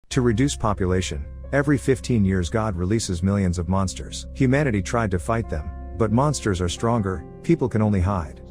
To reduce population, every 15 years God releases millions of monsters. Humanity tried to fight them, but monsters are stronger, people can only hide.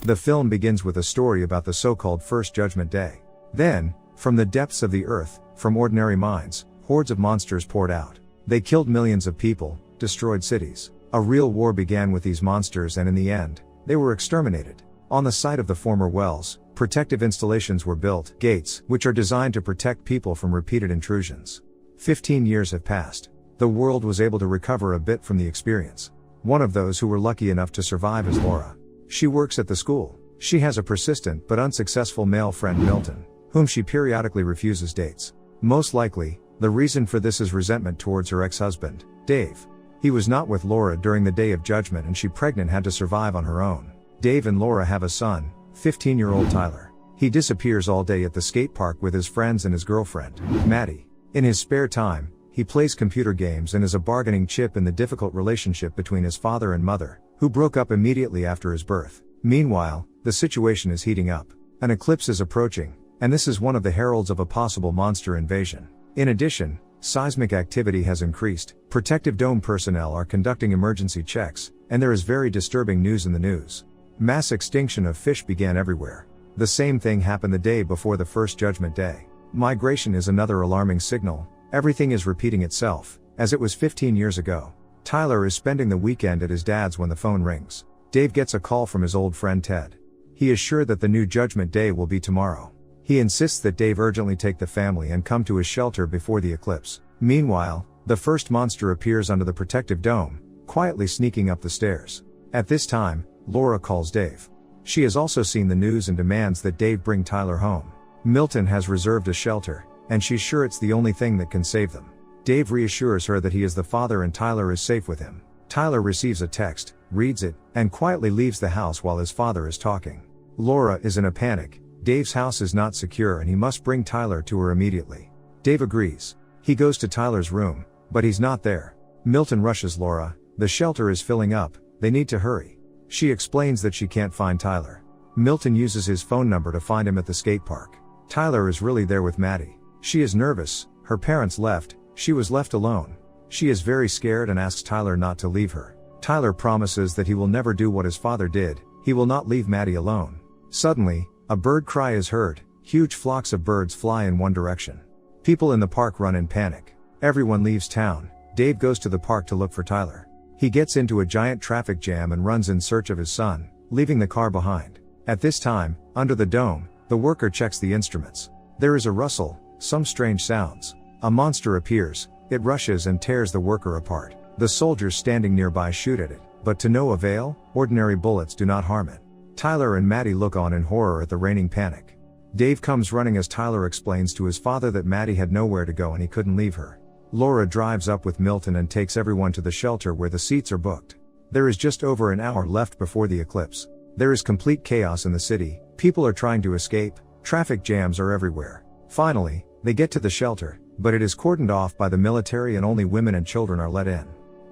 The film begins with a story about the so-called First Judgment Day. Then, from the depths of the earth, from ordinary minds, hordes of monsters poured out. They killed millions of people, destroyed cities. A real war began with these monsters, and in the end, they were exterminated. On the site of the former wells, protective installations were built, gates, which are designed to protect people from repeated intrusions. 15 years have passed. The world was able to recover a bit from the experience. One of those who were lucky enough to survive is Laura. She works at the school. She has a persistent but unsuccessful male friend, Milton, whom she periodically refuses dates. Most likely, the reason for this is resentment towards her ex-husband, Dave. He was not with Laura during the Day of Judgment, and she, pregnant, had to survive on her own. Dave and Laura have a son, 15-year-old Tyler. He disappears all day at the skate park with his friends and his girlfriend, Maddie. In his spare time, he plays computer games and is a bargaining chip in the difficult relationship between his father and mother, who broke up immediately after his birth. Meanwhile, the situation is heating up. An eclipse is approaching, and this is one of the heralds of a possible monster invasion. In addition, seismic activity has increased, protective dome personnel are conducting emergency checks, and there is very disturbing news in the news. Mass extinction of fish began everywhere. The same thing happened the day before the First Judgment Day. Migration is another alarming signal. Everything is repeating itself, as it was 15 years ago. Tyler is spending the weekend at his dad's when the phone rings. Dave gets a call from his old friend Ted. He is sure that the new Judgment Day will be tomorrow. He insists that Dave urgently take the family and come to his shelter before the eclipse. Meanwhile, the first monster appears under the protective dome, quietly sneaking up the stairs. At this time, Laura calls Dave. She has also seen the news and demands that Dave bring Tyler home. Milton has reserved a shelter, and she's sure it's the only thing that can save them. Dave reassures her that he is the father and Tyler is safe with him. Tyler receives a text, reads it, and quietly leaves the house while his father is talking. Laura is in a panic. Dave's house is not secure and he must bring Tyler to her immediately. Dave agrees. He goes to Tyler's room, but he's not there. Milton rushes Laura. The shelter is filling up, they need to hurry. She explains that she can't find Tyler. Milton uses his phone number to find him at the skate park. Tyler is really there with Maddie. She is nervous, her parents left, she was left alone. She is very scared and asks Tyler not to leave her. Tyler promises that he will never do what his father did, he will not leave Maddie alone. Suddenly, a bird cry is heard. Huge flocks of birds fly in one direction. People in the park run in panic. Everyone leaves town. Dave goes to the park to look for Tyler. He gets into a giant traffic jam and runs in search of his son, leaving the car behind. At this time, under the dome, the worker checks the instruments. There is a rustle, some strange sounds. A monster appears, it rushes and tears the worker apart. The soldiers standing nearby shoot at it, but to no avail, ordinary bullets do not harm it. Tyler and Maddie look on in horror at the reigning panic. Dave comes running as Tyler explains to his father that Maddie had nowhere to go and he couldn't leave her. Laura drives up with Milton and takes everyone to the shelter where the seats are booked. There is just over an hour left before the eclipse. There is complete chaos in the city, people are trying to escape, traffic jams are everywhere. Finally, they get to the shelter, but it is cordoned off by the military and only women and children are let in.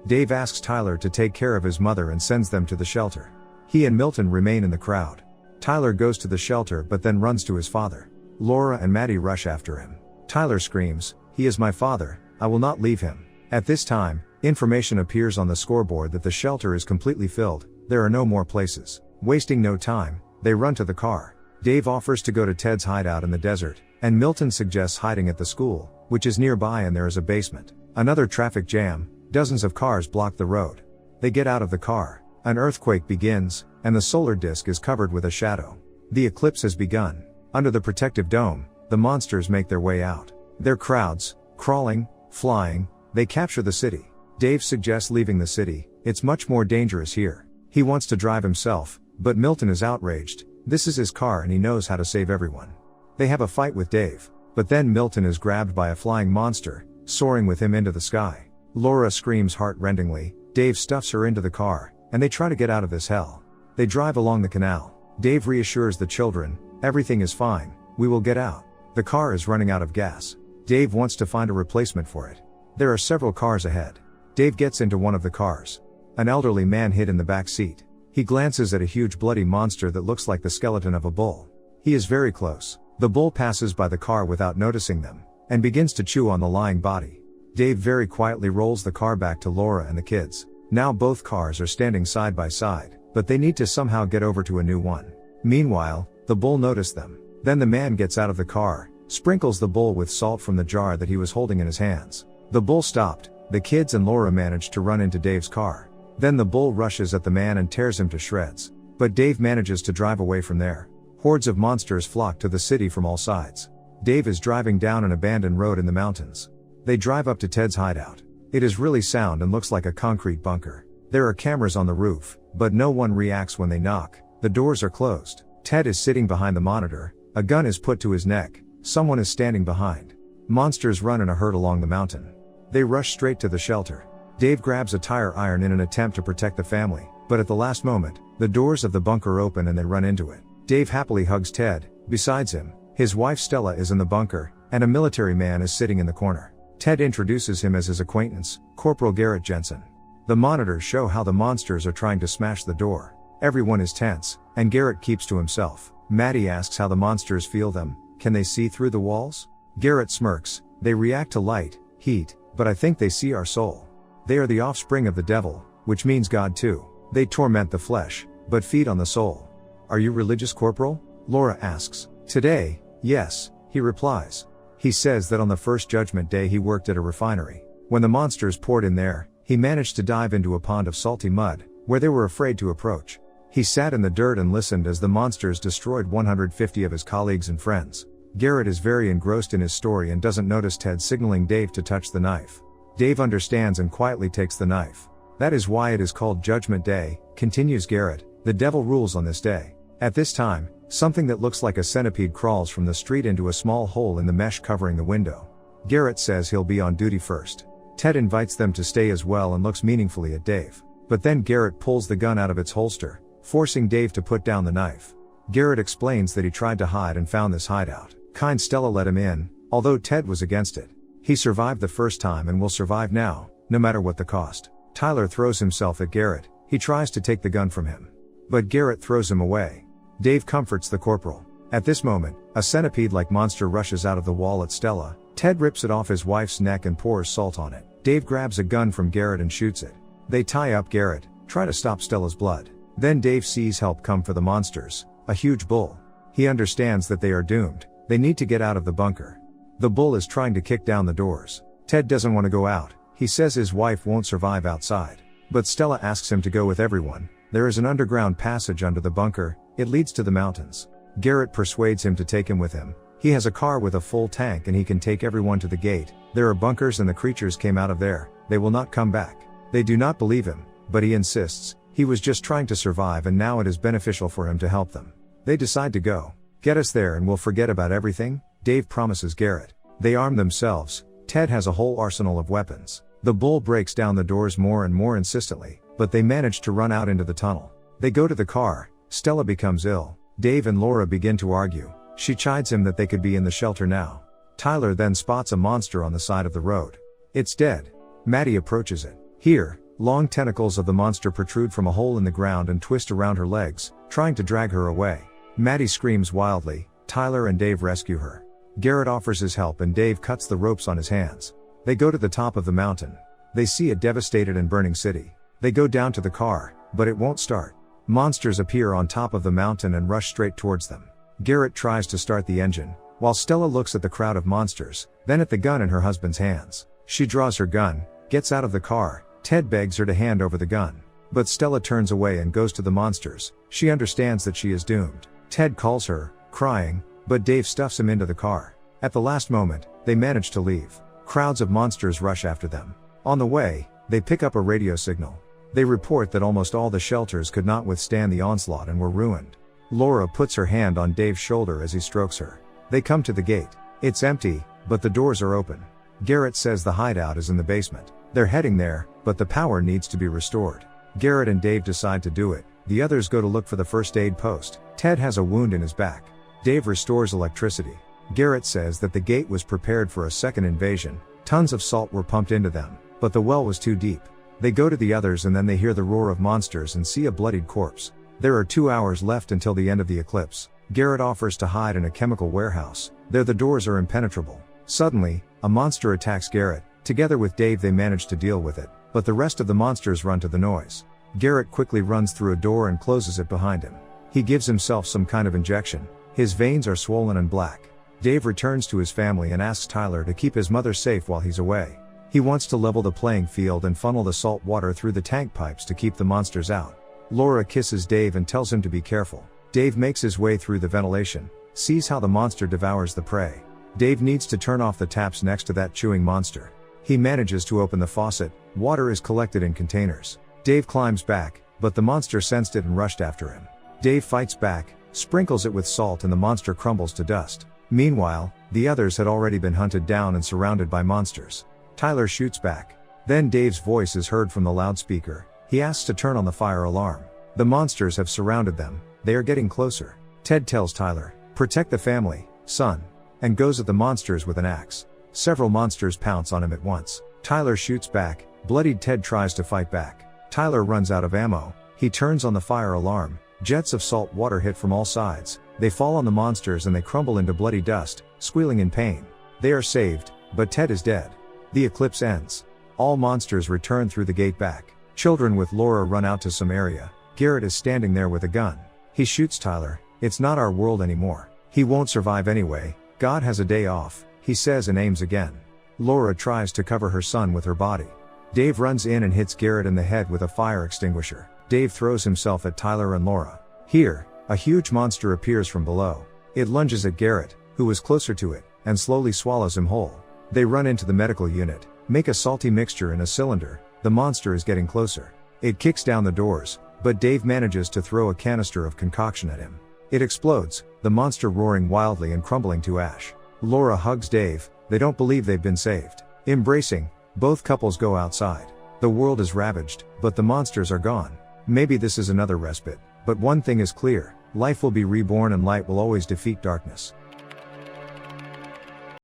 Dave asks Tyler to take care of his mother and sends them to the shelter. He and Milton remain in the crowd. Tyler goes to the shelter but then runs to his father. Laura and Maddie rush after him. Tyler screams, "He is my father, I will not leave him." At this time, information appears on the scoreboard that the shelter is completely filled, there are no more places. Wasting no time, they run to the car. Dave offers to go to Ted's hideout in the desert, and Milton suggests hiding at the school, which is nearby and there is a basement. Another traffic jam, dozens of cars block the road. They get out of the car. An earthquake begins, and the solar disk is covered with a shadow. The eclipse has begun. Under the protective dome, the monsters make their way out. They're crowds, crawling, flying, they capture the city. Dave suggests leaving the city, it's much more dangerous here. He wants to drive himself, but Milton is outraged. This is his car and he knows how to save everyone. They have a fight with Dave, but then Milton is grabbed by a flying monster, soaring with him into the sky. Laura screams heart-rendingly, Dave stuffs her into the car, and they try to get out of this hell. They drive along the canal. Dave reassures the children, everything is fine, we will get out. The car is running out of gas. Dave wants to find a replacement for it. There are several cars ahead. Dave gets into one of the cars. An elderly man hid in the back seat. He glances at a huge bloody monster that looks like the skeleton of a bull. He is very close. The bull passes by the car without noticing them, and begins to chew on the lying body. Dave very quietly rolls the car back to Laura and the kids. Now both cars are standing side by side, but they need to somehow get over to a new one. Meanwhile, the bull noticed them. Then the man gets out of the car, sprinkles the bull with salt from the jar that he was holding in his hands. The bull stopped. The kids and Laura manage to run into Dave's car. Then the bull rushes at the man and tears him to shreds. But Dave manages to drive away from there. Hordes of monsters flock to the city from all sides. Dave is driving down an abandoned road in the mountains. They drive up to Ted's hideout. It is really sound and looks like a concrete bunker. There are cameras on the roof, but no one reacts when they knock. The doors are closed. Ted is sitting behind the monitor. A gun is put to his neck. Someone is standing behind. Monsters run in a herd along the mountain. They rush straight to the shelter. Dave grabs a tire iron in an attempt to protect the family, but at the last moment, the doors of the bunker open and they run into it. Dave happily hugs Ted. Besides him, his wife Stella is in the bunker, and a military man is sitting in the corner. Ted introduces him as his acquaintance, Corporal Garrett Jensen. The monitors show how the monsters are trying to smash the door. Everyone is tense, and Garrett keeps to himself. Maddie asks how the monsters feel them. Can they see through the walls? Garrett smirks. They react to light, heat, but I think they see our soul. They are the offspring of the devil, which means God too. They torment the flesh, but feed on the soul. Are you religious, Corporal? Laura asks. Today, yes, he replies. He says that on the first judgment day he worked at a refinery. When the monsters poured in there, he managed to dive into a pond of salty mud, where they were afraid to approach. He sat in the dirt and listened as the monsters destroyed 150 of his colleagues and friends. Garrett is very engrossed in his story and doesn't notice Ted signaling Dave to touch the knife. Dave understands and quietly takes the knife. That is why it is called Judgment Day, continues Garrett. The devil rules on this day. At this time, something that looks like a centipede crawls from the street into a small hole in the mesh covering the window. Garrett says he'll be on duty first. Ted invites them to stay as well and looks meaningfully at Dave. But then Garrett pulls the gun out of its holster, forcing Dave to put down the knife. Garrett explains that he tried to hide and found this hideout. Kind Stella let him in, although Ted was against it. He survived the first time and will survive now, no matter what the cost. Tyler throws himself at Garrett. He tries to take the gun from him, but Garrett throws him away. Dave comforts the corporal. At this moment, a centipede-like monster rushes out of the wall at Stella. Ted rips it off his wife's neck and pours salt on it. Dave grabs a gun from Garrett and shoots it. They tie up Garrett, try to stop Stella's blood. Then Dave sees help come for the monsters, a huge bull. He understands that they are doomed. They need to get out of the bunker. The bull is trying to kick down the doors. Ted doesn't want to go out. He says his wife won't survive outside. But Stella asks him to go with everyone. There is an underground passage under the bunker. It leads to the mountains. Garrett persuades him to take him with him. He has a car with a full tank and he can take everyone to the gate. There are bunkers and the creatures came out of there. They will not come back. They do not believe him, but he insists. He was just trying to survive and now it is beneficial for him to help them. They decide to go. Get us there and we'll forget about everything, Dave promises Garrett. They arm themselves. Ted has a whole arsenal of weapons. The bull breaks down the doors more and more insistently, but they manage to run out into the tunnel. They go to the car. Stella becomes ill. Dave and Laura begin to argue. She chides him that they could be in the shelter now. Tyler then spots a monster on the side of the road. It's dead. Maddie approaches it. Here, long tentacles of the monster protrude from a hole in the ground and twist around her legs, trying to drag her away. Maddie screams wildly. Tyler and Dave rescue her. Garrett offers his help and Dave cuts the ropes on his hands. They go to the top of the mountain. They see a devastated and burning city. They go down to the car, but it won't start. Monsters appear on top of the mountain and rush straight towards them. Garrett tries to start the engine, while Stella looks at the crowd of monsters, then at the gun in her husband's hands. She draws her gun, gets out of the car. Ted begs her to hand over the gun. But Stella turns away and goes to the monsters. She understands that she is doomed. Ted calls her, crying, but Dave stuffs him into the car. At the last moment, they manage to leave. Crowds of monsters rush after them. On the way, they pick up a radio signal. They report that almost all the shelters could not withstand the onslaught and were ruined. Laura puts her hand on Dave's shoulder as he strokes her. They come to the gate. It's empty, but the doors are open. Garrett says the hideout is in the basement. They're heading there, but the power needs to be restored. Garrett and Dave decide to do it. The others go to look for the first aid post. Ted has a wound in his back. Dave restores electricity. Garrett says that the gate was prepared for a second invasion. Tons of salt were pumped into them, But the well was too deep. They go to the others and then they hear the roar of monsters and see a bloodied corpse. There are 2 hours left until the end of the eclipse. Garrett offers to hide in a chemical warehouse. There the doors are impenetrable. Suddenly, a monster attacks Garrett. Together with Dave they manage to deal with it, but the rest of the monsters run to the noise. Garrett quickly runs through a door and closes it behind him. He gives himself some kind of injection. His veins are swollen and black. Dave returns to his family and asks Tyler to keep his mother safe while he's away. He wants to level the playing field and funnel the salt water through the tank pipes to keep the monsters out. Laura kisses Dave and tells him to be careful. Dave makes his way through the ventilation, sees how the monster devours the prey. Dave needs to turn off the taps next to that chewing monster. He manages to open the faucet. Water is collected in containers. Dave climbs back, but the monster sensed it and rushed after him. Dave fights back, sprinkles it with salt and the monster crumbles to dust. Meanwhile, the others had already been hunted down and surrounded by monsters. Tyler shoots back. Then Dave's voice is heard from the loudspeaker. He asks to turn on the fire alarm. The monsters have surrounded them. They are getting closer. Ted tells Tyler, "Protect the family, son," and goes at the monsters with an axe. Several monsters pounce on him at once. Tyler shoots back. Bloodied Ted tries to fight back. Tyler runs out of ammo. He turns on the fire alarm. Jets of salt water hit from all sides. They fall on the monsters and they crumble into bloody dust, squealing in pain. They are saved, but Ted is dead. The eclipse ends. All monsters return through the gate back. Children with Laura run out to some area. Garrett is standing there with a gun. He shoots Tyler. "It's not our world anymore. He won't survive anyway. God has a day off," he says and aims again. Laura tries to cover her son with her body. Dave runs in and hits Garrett in the head with a fire extinguisher. Dave throws himself at Tyler and Laura. Here, a huge monster appears from below. It lunges at Garrett, who was closer to it, and slowly swallows him whole. They run into the medical unit, make a salty mixture in a cylinder. The monster is getting closer. It kicks down the doors, but Dave manages to throw a canister of concoction at him. It explodes, the monster roaring wildly and crumbling to ash. Laura hugs Dave. They don't believe they've been saved. Embracing, both couples go outside. The world is ravaged, but the monsters are gone. Maybe this is another respite, but one thing is clear: life will be reborn and light will always defeat darkness.